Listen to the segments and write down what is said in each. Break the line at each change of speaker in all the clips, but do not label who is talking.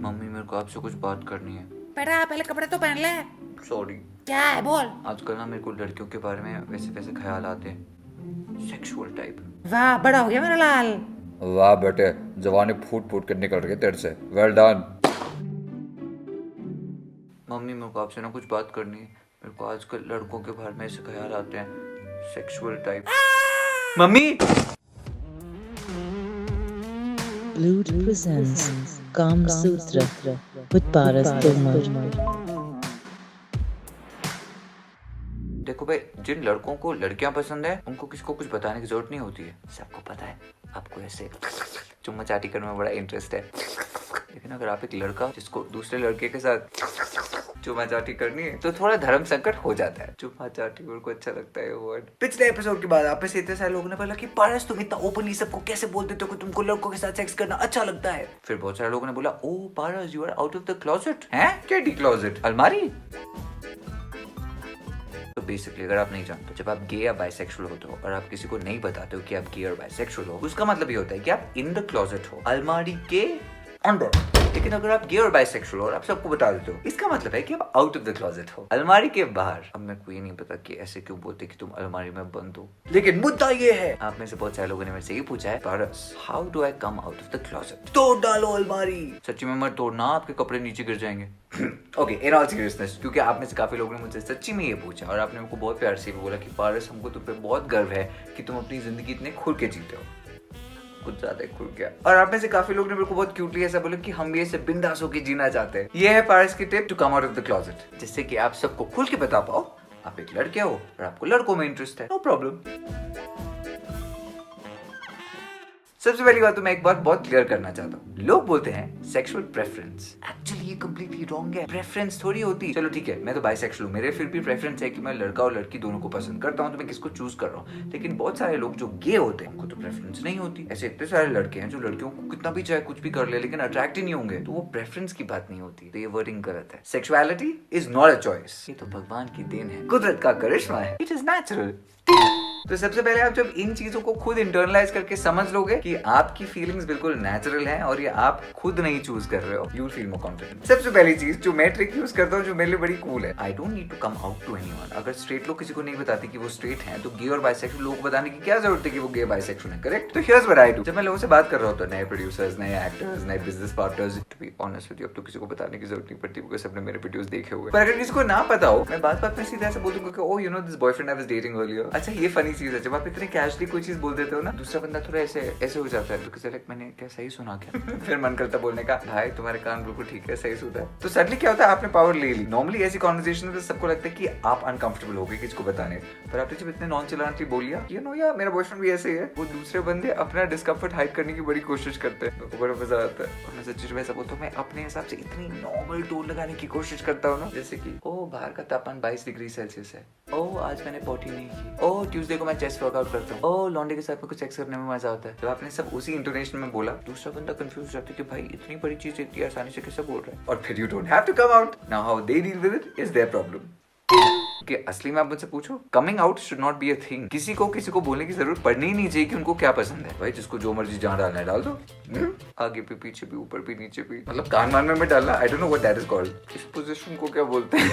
Mummy मेरे को आपसे कुछ बात करनी है।
बेटा पहले कपड़े तो पहन ले।
सॉरी।
क्या है बोल।
आजकल ना मेरे को लड़कियों के बारे में वैसे वैसे ख्याल आते हैं, सेक्सुअल टाइप।
वाह बड़ा हो गया मेरा लाल।
वाह बेटे, जवानी फूट फूट के निकल रही है तेरे से। Well done.
मम्मी मेरे को आपसे ना कुछ बात करनी है। मेरे को आजकल लड़कों के बारे में ऐसे ख्याल आते हैं, sexual type. Mummy
Blued presents Kama Sutra with Paras Tomar.
देखो भाई, जिन लड़कों को लड़कियां पसंद है उनको किसको कुछ बताने की जरूरत नहीं होती है। सबको पता है आपको ऐसे चुम्मा चाटी करने में बड़ा इंटरेस्ट है। लेकिन अगर आप एक लड़का जिसको दूसरे लड़के के साथ चुम्मा चाटी करनी है तो थोड़ा धर्म संकट हो जाता है। चुम्मा चाटी मेरे को अच्छा लगता है वर्ड। पिछले एपिसोड के बाद आप में से इतने सारे लोगों ने बोला कि पारस तुम इतना ओपनली सबको कैसे बोल देते हो कि तुमको लड़कों के साथ सेक्स करना अच्छा लगता है। फिर बहुत सारे लोगों ने बोला oh Paras you are out of the closet. हैं क्या डी क्लोजेट, अलमारी। तो बेसिकली अगर आप नहीं जानते, जब आप गे या बाइसेक्सुअल होते हो और आप किसी को नहीं बताते हो कि आप गे और बाइसेक्सुअल हो, उसका मतलब ये होता है कि आप इन द क्लोजेट हो, अलमारी के अंदर। लेकिन अगर आप गे और बाइसेक्सुअल हो और आप सबको बता देते हो, इसका मतलब है कि आप आउट ऑफ द क्लोजेट हो, अलमारी के बाहर। अब मेरे को ये नहीं पता कि ऐसे क्यों बोलते कि तुम अलमारी में बंद हो, लेकिन मुद्दा ये है, आप में से बहुत सारे लोगों ने मेरे से ये पूछा है Paras how do I come out of the closet. तोड़ डालो अलमारी। सच्ची में मत तोड़ना, आपके कपड़े नीचे गिर जाएंगे। ओके, इन ऑल सीरियसनेस, क्योंकि आप में से काफी लोगों ने मुझसे सच्ची में ये पूछा और आपने मेरे को बहुत प्यार से बोला कि पारस हमको तुम पे बहुत गर्व है कि तुम अपनी जिंदगी इतने खुल के जीते हो। कुछ ज्यादा खुल गया। और आप में से काफी लोग ने मेरे को बहुत क्यूटली ऐसा बोला कि हम भी ऐसे बिंदास होकर जीना चाहते हैं। ये है पारस की tip to come out of the closet, जिससे कि आप सबको खुल के बता पाओ आप एक लड़के हो और आपको लड़कों में इंटरेस्ट है। No problem. सबसे पहली बात तो मैं एक बात बहुत क्लियर करना चाहता हूँ, लोग बोलते हैं सेक्सुअल प्रेफरेंस, एक्चुअली ये कंप्लीटली रॉन्ग है। प्रेफरेंस थोड़ी होती। चलो ठीक है, मैं तो बाइसेक्सुअल हूँ, मेरे फिर भी प्रेफरेंस है कि मैं लड़का और लड़की दोनों को पसंद करता हूँ, तो मैं किसको चूज कर रहा हूँ। लेकिन बहुत सारे लोग जो गे होते हैं उनको तो प्रेफरेंस नहीं होती। ऐसे इतने सारे लड़के हैं जो लड़कियों को कितना भी चाहे कुछ भी कर ले लेकिन अट्रैक्ट ही नहीं होंगे, तो वो प्रेफरेंस की बात नहीं होती। तो ये वर्डिंग गलत है। Sexuality is not a choice, ये तो भगवान की देन है, कुदरत का करिश्मा है, इट इज नेचुरल। तो सबसे पहले आप जब इन चीजों को खुद इंटरनलाइज करके समझ लोगे कि आपकी फीलिंग्स बिल्कुल नेचुरल हैं और ये आप खुद नहीं चूज कर रहे हो, you will feel more confident. सबसे पहली चीज जो मैं ट्रिक यूज करता हूँ जो मेरे लिए बड़ी कूल है, I don't need to come out to anyone. अगर स्ट्रेट लोग किसी को नहीं बताते कि वो स्ट्रेट हैं, तो गे और बाइसेक्सुअल लोगों को बताने की क्या जरूरत है कि वो गे बाइसेक्सुअल है, करेक्ट। तो हियर्स व्हाट आई डू, जब मैं लोगों से बात कर रहा होता हूँ, नए प्रोड्यूसर्स, नए एक्टर्स, नए business partners, to be honest with you, अब तो किसी को बताने की जरूरत नहीं पड़ती क्योंकि सबने मेरे वीडियोस देखे हुए। पर अगर किसी को ना पता हो, मैं बात बात में सीधा ऐसा बोल दूंगा कि oh you know this boyfriend I was dating earlier. अच्छा ये फनी चीज है, जब आप इतने कैजुअली कोई चीज बोल देते हो ना, दूसरा बंदा थोड़ा ऐसे ऐसे हो जाता है, तो किसी लाइक मैंने क्या सही सुना क्या। फिर मन करता बोलने का भाई तुम्हारे कान बिल्कुल ठीक है, सही सुना है। तो सडनली क्या होता है, आपने पावर ले ली। नॉर्मली ऐसी कॉन्वर्सेशन में सबको लगता है कि आप अनकंफर्टेबल हो गए किसको बताने, पर आपने जब इतने नॉनचेलेंटली बोल लिया यू नो यार मेरा बॉयफ्रेंड भी ऐसे ही है, वो दूसरे बंदे अपना डिस्कम्फर्ट हाइड करने की बड़ी कोशिश करते हैं, तो बड़ा मजा आता है। और मैं सच्ची में ऐसा बोलता हूँ, मैं अपने हिसाब से इतनी नॉर्मल टोन लगाने की कोशिश करता हूँ ना, जैसे कि ओ बाहर का तापमान 22 डिग्री सेल्सियस है, ओ आज मैंने पॉटी नहीं की, ओ ट्यूसडे को मैं चेस्ट वर्कआउट करता हूँ, ओ लॉन्डे के साथ में कुछ सेक्स करने में मजा आता है। जब आपने सब उसी इंटोनेशन में बोला, दूसरा बंदा कंफ्यूज हो जाता है कि भाई इतनी बड़ी चीज इतनी आसानी से कैसे बोल रहा है, और फिर you don't have to come out. Now how they deal with it is their problem. कि असली में आप मुझसे पूछो, coming out should not be a thing. किसी को बोलने की जरूरत पड़नी ही नहीं चाहिए कि उनको क्या पसंद है। भाई जिसको जो मर्जी जहाँ डालना है डाल दो, आगे भी पीछे भी ऊपर भी नीचे भी, मतलब कान मान में डालना। I don't know what that is called. इस पोजीशन को क्या बोलते हैं।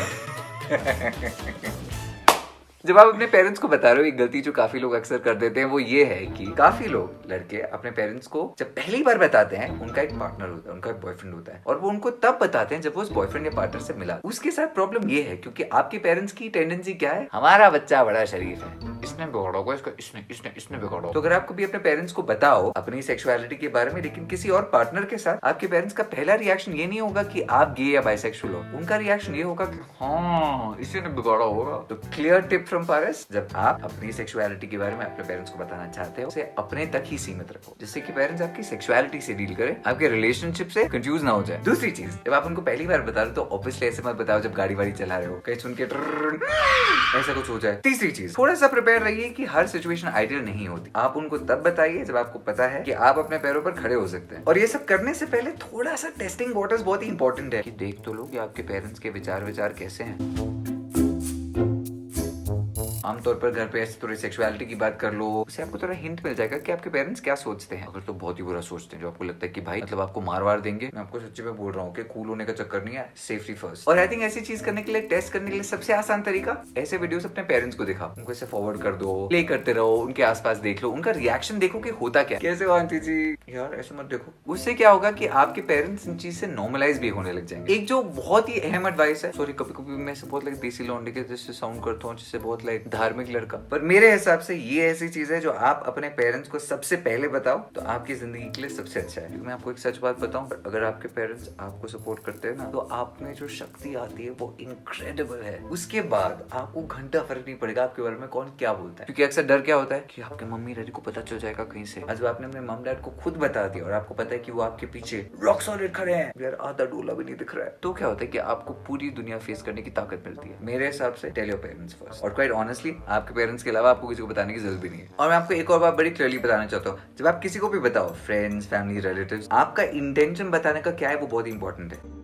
जब आप अपने पेरेंट्स को बता रहे हो, एक गलती जो काफी लोग अक्सर कर देते हैं वो ये है कि काफी लोग लड़के अपने पेरेंट्स को जब पहली बार बताते हैं, उनका एक पार्टनर होता है, उनका एक बॉयफ्रेंड होता है, और वो उनको तब बताते हैं जब वो उस बॉयफ्रेंड या पार्टनर से मिला। उसके साथ प्रॉब्लम ये है क्योंकि आपके पेरेंट्स की टेंडेंसी क्या है, हमारा बच्चा बड़ा शरीफ है, इसने बिगाड़ा होगा, इसका इसने बिगाड़ा होगा। तो अगर आप कभी अपने पेरेंट्स को बताओ अपनी सेक्सुअलिटी के बारे में, लेकिन किसी और पार्टनर के साथ, आपके पेरेंट्स का पहला रिएक्शन ये नहीं होगा कि आप गे या बाइसेक्सुअल हो, उनका रिएक्शन ये होगा कि हाँ इसी ने बिगाड़ा होगा। तो क्लियर टिप फ्रॉम पारस, जब आप अपनी सेक्सुअलिटी के बारे में अपने पेरेंट्स को बताना चाहते हो, उसे अपने तक ही सीमित रखो, जिससे कि पेरेंट्स आपकी सेक्सुअलिटी से डील करें, आपके रिलेशनशिप से कंफ्यूज ना हो जाए। दूसरी चीज, जब आप उनको पहली बार बता रहे हो तो ऑब्वियसली ऐसे मत बताओ जब गाड़ी वाड़ी चला रहे हो, कहीं सुन के ऐसा कुछ हो जाए। तीसरी चीज, थोड़ा सा प्रिपेयर रहिए कि हर सिचुएशन आइडियल नहीं होती। आप उनको तब बताइए जब आपको पता है कि आप अपने पैरों पर खड़े हो सकते हैं, और ये सब करने से पहले थोड़ा सा टेस्टिंग वाटर्स बहुत ही इंपॉर्टेंट है कि देख तो लो कि आपके पेरेंट्स के विचार कैसे हैं। आमतौर पर घर पे ऐसे थोड़ी सेक्सुअलिटी की बात कर लो, उससे आपको थोड़ा हिंट मिल जाएगा कि आपके पेरेंट्स क्या सोचते हैं। अगर तो बहुत ही बुरा सोचते हैं, जो आपको लगता है कि भाई मतलब आपको मार वार देंगे, मैं आपको सच्ची में बोल रहा हूँ कि कूल होने का चक्कर नहीं है, सेफ्टी फर्स्ट। और आई थिंक ऐसी चीज करने के लिए, टेस्ट करने के लिए सबसे आसान तरीका, ऐसे वीडियोस अपने पेरेंट्स को दिखाओ, उनको ऐसे फॉरवर्ड कर दो, प्ले करते रहो, उनके आसपास देख लो, उनका रिएक्शन देखो कि होता क्या, कैसे हो आंटी जी, यार ऐसे मत देखो। उससे क्या होगा कि आपके पेरेंट्स इन चीज से नॉर्मलाइज भी होने लग जाएंगे। एक जो बहुत ही अहम एडवाइस है, सॉरी कभी कभी मैं बहुत लाइक देसी लौंडे के जैसे साउंड करता हूँ, जिससे बहुत लाइक धार्मिक लड़का, पर मेरे हिसाब से ये ऐसी चीज है जो आप अपने पेरेंट्स को सबसे पहले बताओ तो आपकी जिंदगी के लिए सबसे अच्छा है। मैं आपको एक सच बात बताऊं, अगर आपके पेरेंट्स आपको सपोर्ट करते हैं ना, तो आप में जो शक्ति आती है वो इनक्रेडिबल है। उसके बाद आपको घंटा फर्क नहीं पड़ेगा आपके बारे में कौन क्या बोलता है, क्योंकि अक्सर डर क्या होता है कि आपके मम्मी डैडी को पता चल जाएगा कहीं से। आज आपने अपने मम डैड को खुद बता दिया और आपको पता है कि वो आपके पीछे रॉक सॉलिड खड़े हैं, यार आधा डोला भी नहीं दिख रहा है, तो क्या होता है कि आपको पूरी दुनिया फेस करने की ताकत मिलती है। मेरे हिसाब से टेल योर पेरेंट्स फर्स्ट, और क्वाइट ऑनेस्टली आपके पेरेंट्स के अलावा आपको किसी को बताने की जरूरत भी नहीं है। और मैं आपको एक और बात बड़ी क्लियरली बताना चाहता हूँ, जब आप किसी को भी बताओ, फ्रेंड्स, फैमिली, रिलेटिव्स, आपका इंटेंशन बताने का क्या है वो बहुत इंपॉर्टेंट है।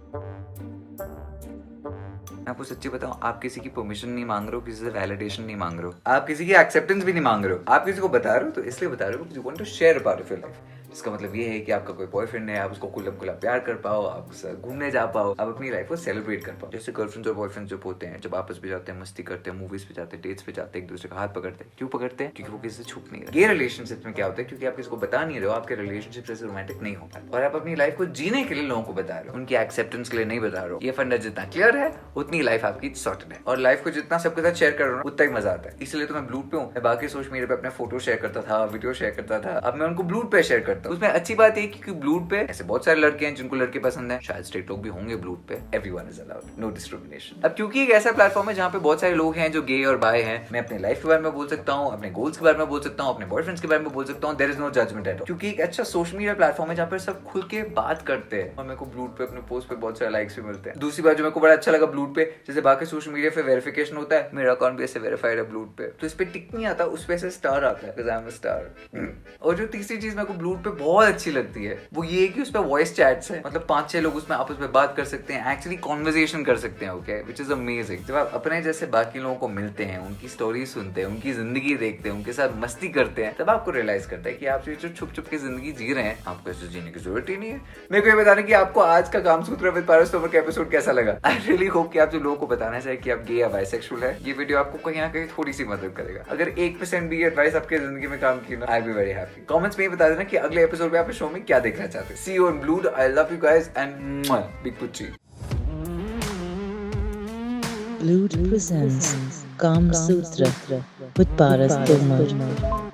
मैं आपको सच्ची बताऊं, आप किसी की परमिशन नहीं मांग रहे हो, किसी से वैलिडेशन नहीं मांग रहे हो, आप किसी की एक्सेप्टेंस भी नहीं मांग रहे हो, आप किसी को बता रहे हो तो इसलिए बता रहे हो कि you want to share part of your life. इसका मतलब ये है कि आपका कोई बॉयफ्रेंड है, आप उसको कुल्लम कुल्ला प्यार कर पाओ, आप घूमने जा पाओ, आप अपनी लाइफ को सेलिब्रेट कर पाओ। जैसे गर्लफ्रेंड्स और बॉयफ्रेंड्स जब होते हैं, जब आपस में जाते हैं, मस्ती करते हैं, मूवीज पे जाते हैं, डेट्स पे जाते हैं, एक दूसरे का हाथ पकड़ते हैं। क्यों पकड़ते हैं? क्योंकि वो किसी से छुप नहीं रहे। ये रिलेशनशिप में क्या होता है, क्योंकि आप किसी को बता नहीं रहे हो, आपके रिलेशनशिप जैसे रोमांटिक नहीं हो पाता, और आप अपनी लाइफ को जीने के लिए लोगों को बता रहे हो, उनकी एक्सेप्टेंस के लिए नहीं बता रहे हो। ये फंडा जितना क्लियर है उतनी लाइफ आपकी सॉर्टेड है, और लाइफ को जितना सबके साथ शेयर कर रहा हूँ उतना ही मजा आता है। इसलिए तो मैं ब्लूट पे हूँ। मैं बाकी सोशल मीडिया पे अपने फोटो शेयर करता था, वीडियो शेयर करता था, अब मैं उनको ब्लूट पे शेयर करता हूँ। उसमें अच्छी बात है कि ब्लूट पे ऐसे बहुत सारे लड़के हैं जिनको लड़के पसंद है, शायद स्ट्रेट लोग भी होंगे ब्लूट पे। Everyone is allowed, no discrimination. अब क्योंकि एक ऐसा प्लेटफॉर्म है जहाँ पे बहुत सारे लोग हैं जो गे और बाय हैं, मैं अपने लाइफ के बारे में बोल सकता हूँ, अपने गोल्स के बारे में बोल सकता हूँ, अपने बॉयफ्रेंड्स के बारे में बोल सकता हूँ। There is no judgement at all, क्योंकि एक अच्छा सोशल मीडिया प्लेटफॉर्म है जहाँ पे सब खुल के बात करते हैं, और मेरे को ब्लूट पे अपने पोस्ट पे बहुत सारे लाइक्स भी मिलते हैं। दूसरी बात जो मेरे को बड़ा अच्छा लगा ब्लूट पे, जैसे बाकी सोशल मीडिया पे वेरिफिकेशन होता है, मेरा अकाउंट भी ऐसे वेरीफाइड है ब्लूट पे, तो इस पे टिक नहीं आता, उस पे ऐसे स्टार आता है, because I am a star. और जो तीसरी चीज मेरे को ब्लूट पे बहुत अच्छी लगती है वो ये कि उस पे वॉइस चैट्स है, मतलब 5-6 लोग उसमें आपस में बात कर सकते हैं, एक्चुअली कॉन्वर्सेशन कर सकते हैं, ओके, विच इज अमेजिंग। जब आप अपने जैसे बाकी लोगों को मिलते हैं, उनकी स्टोरी सुनते हैं, उनकी जिंदगी देखते हैं, उनके साथ मस्ती करते हैं, तब आपको रियलाइज करता है कि आप जो छुप छुप के जिंदगी जी रहे हैं, आपको ऐसे जीने की जरूरत ही नहीं है। मेरे को ये बताने की आपको आज का कामसूत्र विद पारस तोमर का एपिसोड कैसा लगा। आई रियली होप कि आप जो लोगों को बताना चाहिए कि आप गे या बाइसेक्सुअल है, ये वीडियो आपको कहीं ना कहीं थोड़ी सी मदद करेगा। अगर 1% भी एडवाइस आपके जिंदगी में काम की ना, आई बी वेरी हैप्पी। कमेंट्स में बता देना कि अगले एपिसोड में आप शो में क्या देखना चाहते हैं। See you on Blued, I love you guys and big pucci.
Blued presents Kam Sutra with Paras Tomar.